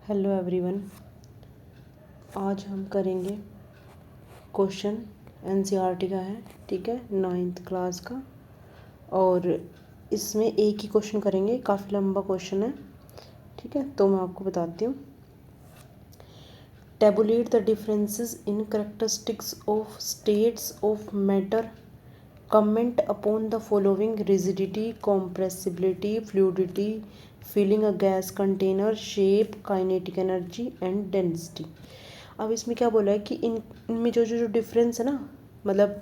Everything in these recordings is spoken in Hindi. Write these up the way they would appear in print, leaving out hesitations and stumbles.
Hello everyone. आज हम करेंगे क्वेश्चन एनसीईआरटी का है, ठीक है, 9th क्लास का। और इसमें एक ही क्वेश्चन करेंगे, काफ़ी लंबा क्वेश्चन है, ठीक है। तो मैं आपको बताती हूँ। Tabulate the differences in characteristics of states of matter, comment upon the following: rigidity, compressibility, fluidity, filling a gas container, shape, kinetic energy and density. अब इसमें क्या बोला है कि इनमें जो डिफरेंस है ना, मतलब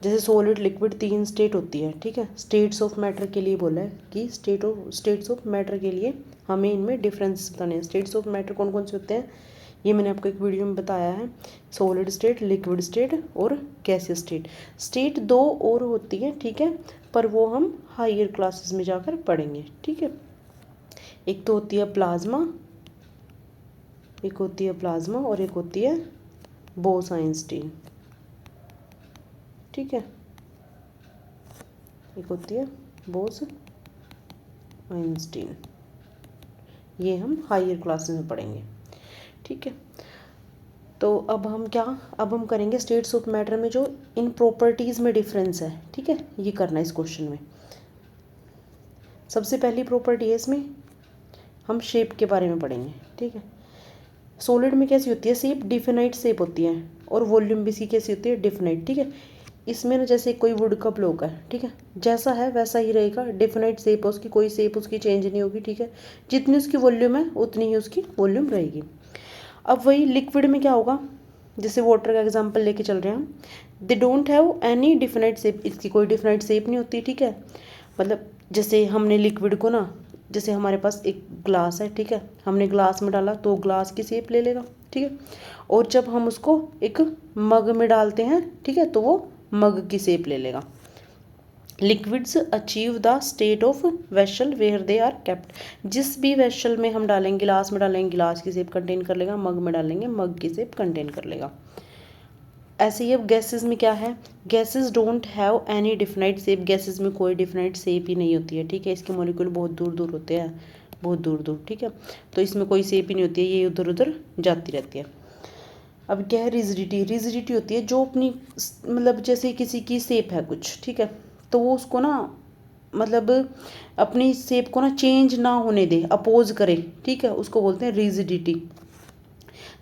जैसे सॉलिड लिक्विड 3 स्टेट होती है, ठीक है। स्टेट्स ऑफ मैटर के लिए बोला है कि स्टेट्स ऑफ मैटर के लिए हमें इनमें डिफरेंस बताने हैं। स्टेट्स ऑफ मैटर कौन कौन से होते हैं ये मैंने आपको एक वीडियो में बताया है। सॉलिड स्टेट, लिक्विड स्टेट और गैसियस स्टेट। स्टेट 2 और होती है, ठीक है, पर वो हम हायर क्लासेस में जाकर पढ़ेंगे, ठीक है। एक तो होती है प्लाज्मा, और एक होती है बोस-आइंस्टीन, ठीक है। एक होती है बोस-आइंस्टीन, ये हम हायर क्लासेस में पढ़ेंगे, ठीक है। तो अब हम करेंगे स्टेट्स ऑफ मैटर में जो इन प्रॉपर्टीज़ में डिफरेंस है, ठीक है, ये करना है इस क्वेश्चन में। सबसे पहली प्रॉपर्टी है इसमें, हम शेप के बारे में पढ़ेंगे, ठीक है। सॉलिड में कैसी होती है शेप? डिफिनाइट शेप होती है, और वॉल्यूम भी इसकी कैसी होती है? डिफिनाइट, ठीक है। इसमें ना जैसे कोई वुड का ब्लॉक है, ठीक है, जैसा है वैसा ही रहेगा, डिफिनाइट शेप है उसकी, कोई शेप उसकी चेंज नहीं होगी, ठीक है। जितनी उसकी वॉल्यूम है उतनी ही उसकी वॉल्यूम रहेगी। अब वही लिक्विड में क्या होगा, जैसे वाटर का एग्जांपल लेके चल रहे हैं हम। They don't have any definite shape, इसकी कोई डिफिनाइट शेप नहीं होती, ठीक है। मतलब जैसे हमने लिक्विड को ना, जैसे हमारे पास एक ग्लास है, ठीक है, हमने ग्लास में डाला तो ग्लास की शेप ले लेगा, ठीक है। और जब हम उसको एक मग में डालते हैं, ठीक है, तो वो मग की शेप ले लेगा। Liquids achieve the state of vessel where they are kept. जिस भी वेसल में हम डालेंगे, गिलास में डालेंगे गिलास की शेप कंटेन कर लेगा, मग में डालेंगे मग की शेप कंटेन कर लेगा। ऐसे ही अब गैसेस में क्या है, gases don't have any definite shape, gases में कोई डिफिनाइट शेप ही नहीं होती है, ठीक है। इसके मॉलिक्यूल बहुत दूर दूर होते हैं, बहुत दूर दूर, ठीक है। तो इसमें कोई शेप ही नहीं होती है, ये उधर उधर जाती रहती है। अब क्या है रिजिडिटी? रिजिडिटी होती है जो अपनी, मतलब जैसे किसी की शेप है कुछ, ठीक है, तो वो उसको ना, मतलब अपनी शेप को ना चेंज ना होने दे, अपोज करे, ठीक है, उसको बोलते हैं रिजिडिटी।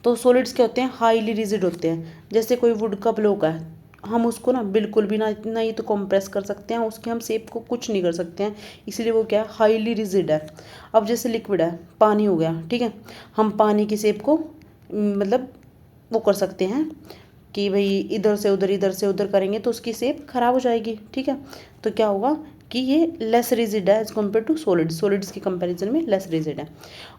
तो सॉलिड्स क्या होते हैं? हाईली रिजिड होते हैं। जैसे कोई वुड का ब्लॉक है, हम उसको ना बिल्कुल भी ना ही तो कंप्रेस कर सकते हैं, उसके हम शेप को कुछ नहीं कर सकते हैं, इसलिए वो क्या है? हाईली रिजिड है। अब जैसे लिक्विड है, पानी हो गया, ठीक है, हम पानी की शेप को मतलब वो कर सकते हैं कि भाई इधर से उधर करेंगे तो उसकी शेप खराब हो जाएगी, ठीक है। तो क्या होगा कि ये लेस रिजिड है as compare to solids, solids के कंपैरिजन में लेस रिजिड है।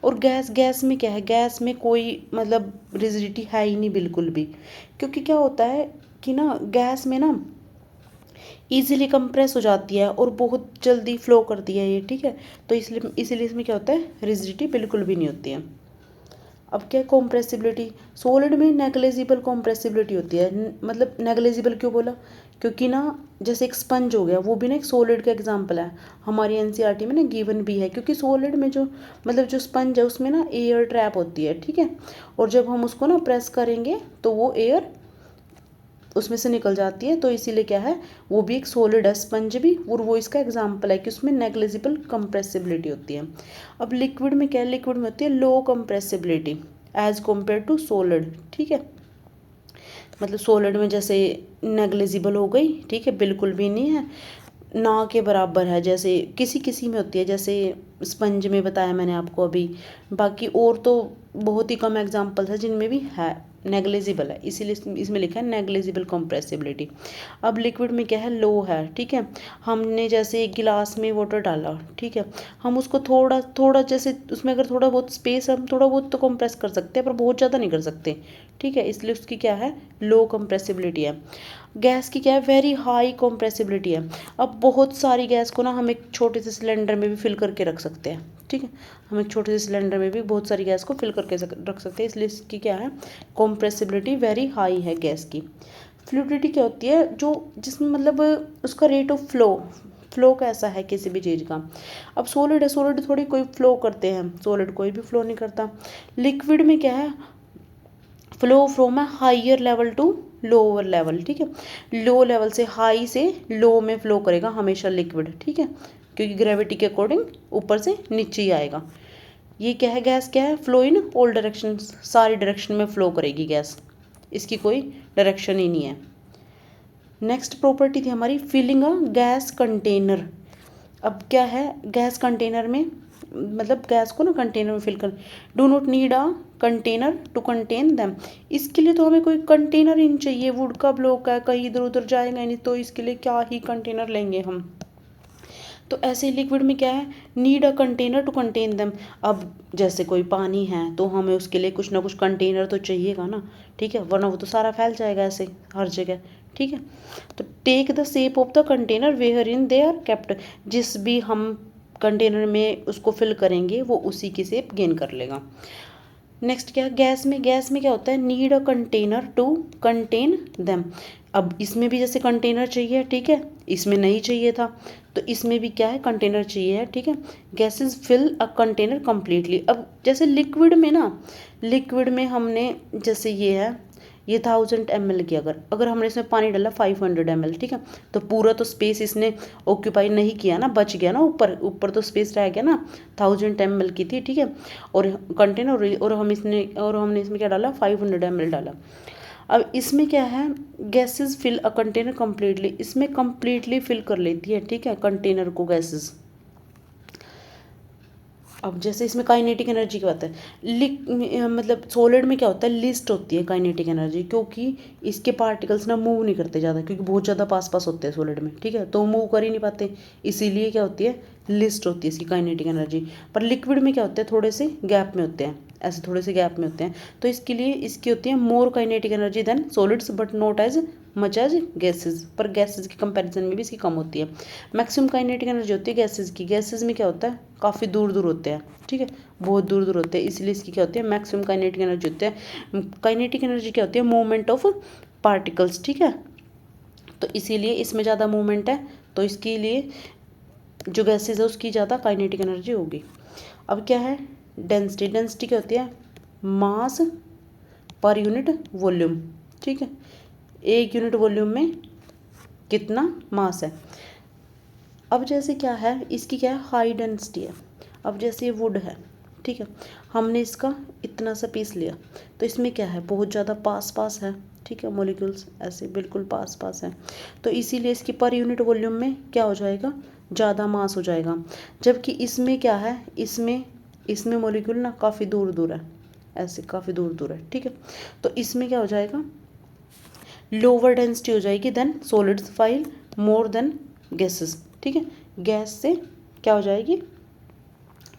और गैस में क्या है? गैस में कोई मतलब रिजिडिटी है ही नहीं बिल्कुल भी, क्योंकि क्या होता है कि ना गैस में ना ईजिली कंप्रेस हो जाती है और बहुत जल्दी फ्लो करती है ये, ठीक है। तो इसलिए इसमें क्या होता है? रिजिडिटी बिल्कुल भी नहीं होती है। अब क्या है? कॉम्प्रेसिबिलिटी। सॉलिड में नेग्लेजिबल कॉम्प्रेसिबिलिटी होती है। मतलब नेग्लेजिबल क्यों बोला? क्योंकि ना जैसे एक स्पंज हो गया, वो भी ना एक सॉलिड का एग्जांपल है, हमारी एनसीईआरटी में ना गिवन भी है। क्योंकि सॉलिड में जो मतलब जो स्पंज है उसमें ना एयर ट्रैप होती है, ठीक है, और जब हम उसको ना प्रेस करेंगे तो वो एयर उसमें से निकल जाती है, तो इसीलिए क्या है, वो भी एक सॉलिड है, स्पंज भी, और वो इसका एग्जाम्पल है कि उसमें नेग्लेजिबल कंप्रेसिबिलिटी होती है। अब लिक्विड में क्या है? लिक्विड में होती है low compressibility as compare to solid, ठीक है। मतलब सॉलिड में जैसे नेग्लेजिबल हो गई, ठीक है, बिल्कुल भी नहीं है, ना के बराबर है, जैसे किसी किसी में होती है, जैसे स्पंज में बताया मैंने आपको अभी। बाकी और तो बहुत ही कम एग्जांपल्स है जिनमें भी है, नेग्लेजिबल है, इसीलिए इसमें लिखा है नेग्लेजिबल कंप्रेसिबिलिटी। अब लिक्विड में क्या है? लो है, ठीक है। हमने जैसे एक गिलास में वाटर डाला, ठीक है, हम उसको थोड़ा थोड़ा, जैसे उसमें अगर थोड़ा बहुत स्पेस, हम थोड़ा बहुत तो कंप्रेस कर सकते हैं पर बहुत ज़्यादा नहीं कर सकते, ठीक है, इसलिए उसकी क्या है? लो कंप्रेसिबिलिटी है। गैस की क्या है? वेरी हाई कंप्रेसिबिलिटी है। अब बहुत सारी गैस को ना हम एक छोटे से सिलेंडर में भी फिल करके रख सकते हैं, ठीक है, हम एक छोटे से सिलेंडर में भी बहुत सारी गैस को फिल करके रख सकते हैं, इसलिए इसकी क्या है? कंप्रेसिबिलिटी वेरी हाई है गैस की। फ्लूइडिटी क्या होती है? जो जिसमें मतलब उसका रेट ऑफ फ्लो कैसा है किसी भी चीज़ का। अब सॉलिड है, सॉलिड थोड़ी कोई फ्लो करते हैं, सॉलिड कोई भी फ्लो नहीं करता। लिक्विड में क्या है, फ्लो फ्रॉम है higher level to lower level, ठीक है, लो लेवल से हाई से लो में फ्लो करेगा हमेशा लिक्विड, ठीक है, क्योंकि ग्रेविटी के अकॉर्डिंग ऊपर से नीचे ही आएगा। ये क्या है, गैस क्या है, फ्लो इन ऑल डायरेक्शन, सारी डायरेक्शन में फ्लो करेगी गैस, इसकी कोई डायरेक्शन ही नहीं है। नेक्स्ट प्रॉपर्टी थी हमारी फिलिंग अ गैस कंटेनर। अब क्या है, गैस कंटेनर में मतलब गैस को ना कंटेनर में फिल कर, do not need a container to contain them. इसके लिए तो हमें कोई कंटेनर ही नहीं चाहिए, वुड का ब्लॉक है, कहीं इधर उधर जाएगा नहीं, तो इसके लिए क्या ही कंटेनर लेंगे हम। तो ऐसे लिक्विड में क्या है, need a container to contain them. अब जैसे कोई पानी है तो हमें उसके लिए कुछ ना कुछ कंटेनर तो चाहिएगा ना, ठीक है, वरना वो तो सारा फैल जाएगा ऐसे हर जगह, ठीक है। तो take the shape of the container where in they are kept, जिस भी हम कंटेनर में उसको फिल करेंगे वो उसी की शेप गेन कर लेगा। नेक्स्ट क्या है, गैस में क्या होता है, need a container to contain them. अब इसमें भी जैसे कंटेनर चाहिए, ठीक है, इसमें नहीं चाहिए था, तो इसमें भी क्या है, कंटेनर चाहिए, ठीक है। Gases fill a container completely. अब जैसे लिक्विड में ना, लिक्विड में हमने जैसे ये है, ये 1000 ml की, अगर हमने इसमें पानी डाला 500 ml, ठीक है, तो पूरा तो स्पेस इसने ऑक्यूपाई नहीं किया ना, बच गया ना, ऊपर ऊपर तो स्पेस रह गया ना, 1000 ml की थी, ठीक है, और कंटेनर, और हमने इसमें क्या डाला, 500 ml डाला। अब इसमें क्या है, gases fill a container completely, इसमें कम्प्लीटली फिल कर लेती है, ठीक है, कंटेनर को गैसेस। अब जैसे इसमें काइनेटिक एनर्जी की बात है, मतलब सॉलिड में क्या होता है, लिस्ट होती है काइनेटिक एनर्जी, क्योंकि इसके पार्टिकल्स ना मूव नहीं करते ज़्यादा, क्योंकि बहुत ज़्यादा पास पास होते हैं सॉलिड में, ठीक है, तो मूव कर ही नहीं पाते, इसीलिए क्या होती है, लिस्ट होती है इसकी काइनेटिक एनर्जी। पर लिक्विड में क्या होते हैं, थोड़े से गैप में होते हैं, ऐसे थोड़े से गैप में होते हैं, तो इसके लिए इसकी होती है more kinetic energy than solids but not as much as gases, पर गैसेज के कंपैरिजन में भी इसकी कम होती है। मैक्सिमम काइनेटिक एनर्जी होती है गैसेज की, गैसेज में क्या होता है, काफ़ी दूर दूर होते हैं, ठीक है, बहुत दूर दूर होते हैं, इसलिए इसकी क्या होती है, मैक्सिमम काइनेटिक एनर्जी होती है। काइनेटिक एनर्जी क्या होती है, मूवमेंट ऑफ पार्टिकल्स, ठीक है, तो इसीलिए इसमें ज़्यादा मूवमेंट है, तो इसके लिए जो गैसेज है उसकी ज़्यादा काइनेटिक एनर्जी होगी। अब क्या है, डेंसिटी, डेंसिटी क्या होती है, मास पर यूनिट वॉल्यूम, ठीक है, एक यूनिट वॉल्यूम में कितना मास है। अब जैसे क्या है, इसकी क्या है, हाई डेंसिटी है। अब जैसे ये वुड है, ठीक है, हमने इसका इतना सा पीस लिया, तो इसमें क्या है, बहुत ज़्यादा पास पास है, ठीक है, मॉलिक्यूल्स ऐसे बिल्कुल पास पास है, तो इसीलिए इसकी पर यूनिट वॉल्यूम में क्या हो जाएगा, ज़्यादा मास हो जाएगा। जबकि इसमें क्या है, इसमें मॉलिक्यूल ना काफ़ी दूर दूर है, ऐसे काफ़ी दूर दूर है, ठीक है, तो इसमें क्या हो जाएगा, लोअर डेंसिटी हो जाएगी than solids file more than gases, ठीक है, गैस से क्या हो जाएगी,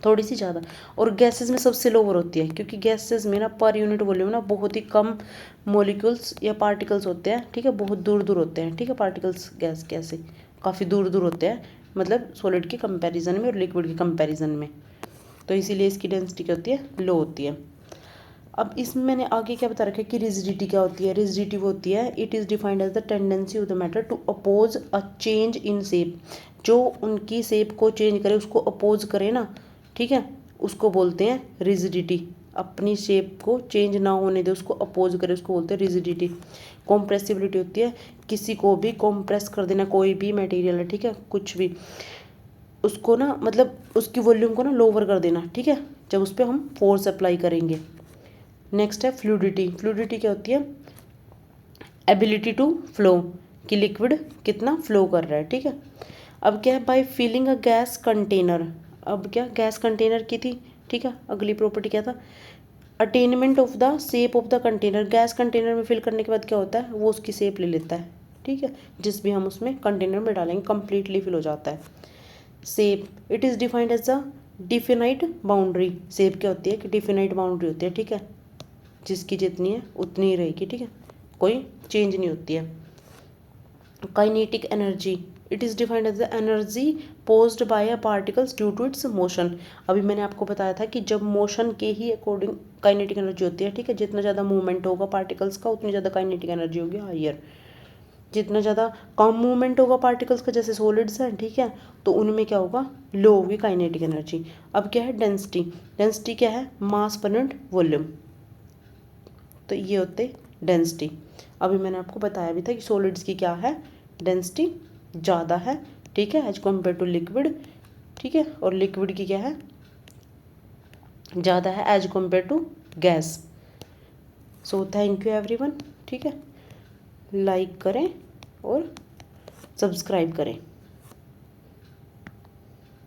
थोड़ी सी ज़्यादा, और गैसेस में सबसे लोअर होती है, क्योंकि गैसेस में ना पर यूनिट वॉल्यूम ना बहुत ही कम मॉलिक्यूल्स या पार्टिकल्स होते हैं, ठीक है, बहुत दूर दूर होते हैं, ठीक है, पार्टिकल्स गैस कैसे काफ़ी दूर दूर होते हैं, मतलब सॉलिड के कंपैरिजन में और लिक्विड के कंपैरिजन में, तो इसीलिए इसकी डेंसिटी क्या होती है, लो होती है। अब इसमें मैंने आगे क्या बता रखा है कि रिजिडिटी क्या होती है, रिजिडिटी वो होती है, it is defined as the tendency of the matter to oppose a change in shape, जो उनकी शेप को चेंज करे, उसको अपोज करे ना, ठीक है, उसको बोलते हैं रिजिडिटी, अपनी शेप को चेंज ना होने दे, उसको अपोज करे, उसको बोलते हैं रिजिडिटी। कॉम्प्रेसिबिलिटी होती है, किसी को भी कॉम्प्रेस कर देना, कोई भी मटेरियल है, ठीक है, कुछ भी, उसको ना मतलब उसकी वॉल्यूम को ना लोअर कर देना, ठीक है, जब उस पर हम फोर्स अप्लाई करेंगे। नेक्स्ट है फ्लूडिटी, फ्लूडिटी क्या होती है, एबिलिटी टू फ्लो, कि लिक्विड कितना फ्लो कर रहा है, ठीक है। अब क्या है, by filling a gas container, अब क्या गैस कंटेनर की थी, ठीक है, अगली प्रॉपर्टी क्या था, attainment of the shape of the container, gas container में फिल करने के बाद क्या होता है, वो उसकी शेप ले लेता है, ठीक है, जिस भी हम उसमें कंटेनर में डालेंगे कंप्लीटली फिल हो जाता है। Shape, it is defined as a definite boundary, shape क्या होती है कि डिफिनाइट बाउंड्री होती है, ठीक है, जिसकी जितनी है उतनी ही रहेगी, ठीक है, कोई चेंज नहीं होती है। Kinetic energy, it is defined as the energy posed by a particles due to its motion. अभी मैंने आपको बताया था कि जब मोशन के ही अकॉर्डिंग काइनेटिक एनर्जी होती है, ठीक है, जितना ज़्यादा मूवमेंट होगा पार्टिकल्स का उतनी ज़्यादा काइनेटिक एनर्जी होगी हायर, जितना ज़्यादा कम मूवमेंट होगा पार्टिकल्स का, जैसे सॉलिड्स हैं, ठीक है, तो उनमें क्या होगा, लो होगी काइनेटिक एनर्जी। अब क्या है डेंसिटी, डेंसिटी क्या है, मास पर यूनिट वॉल्यूम, तो ये होते डेंसिटी। अभी मैंने आपको बताया भी था कि सॉलिड्स की क्या है, डेंसिटी ज़्यादा है, ठीक है, एज कम्पेयर टू लिक्विड, ठीक है, और लिक्विड की क्या है, ज़्यादा है as compare to gas. So thank you everyone, ठीक है, लाइक करें और सब्सक्राइब करें।